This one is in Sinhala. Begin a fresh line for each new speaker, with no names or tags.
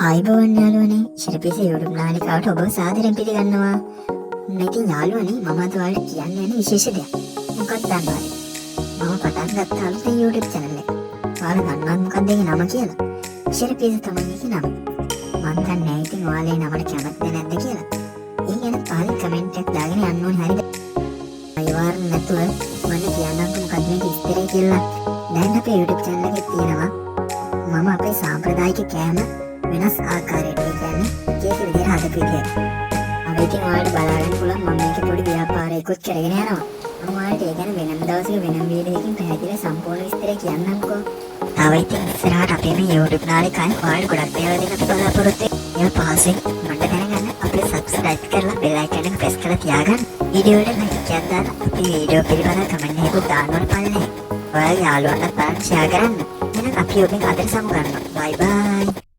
ආයිබෝවන් යාළුවනේ ශිරපිස YouTube නාලිකාවට ඔබ සාදරයෙන් පිළිගන්නවා. ඉතින් යාළුවනේ මම අද ඔයාලට කියන්න යන විශේෂ දෙයක්. මොකක්ද දන්නවද? මම පටන් ගත්ත අලුතෙන් YouTube channel එක. ඔයාලා දන්නවද මොකක්ද ඒකේ නම කියලා? ශිරපිස තමයි ඒකේ නම. මම දන්නේ නැහැ ඉතින් ඔයාලා ඒ නමට කැමතිද නැද්ද කියලා. ඒ ගැන පහලින් කමෙන්ට් එකක් දාගෙන යන්න ඕනේ හරිද? අයවාරණ නැතුව මම කියන්නම්කෝ මොකක්ද මේක ඉස්තරේ කියලා. දැන් අපේ YouTube channel එකේ තියෙනවා මම අපේ සාම්ප්‍රදායික කෑම වෙනස් ආකාරයට කියන්නේ කේක විදිහට හදපු විදිය. ඉතින් ඔයාලට බලාගන්න පුළුවන් මම මේකේ පොඩි ව්‍යාපාරයකුත් කරගෙන යනවා. මම ඔයාලට ඒ ගැන වෙනම දවසක වෙනම වීඩියෝ එකකින් පැහැදිලිව සම්පූර්ණ විස්තරය කියන්නම්කෝ. තව ඉතින් ඉස්සරහට අපේ මේ YouTube නාලිකාවේ ඔයාලට ගොඩක් දේවල් දෙන්න අපි බලාපොරොත්තු වෙනවා. ඒක පහසුවෙන් මට දැනගන්න අපේ subscribe කරලා bell icon එක press කරලා තියාගන්න. වීඩියෝ එකට like එකක් දාලා අපේ වීඩියෝ පිළිබඳව comment එකක් දාන්න ඕන පල්ලේ. ඔයාලගේ යාළුවන්ට බලන්න share කරන්න. එහෙනම් අපි ඔබෙන් අදට සමු ගන්නවා. bye bye.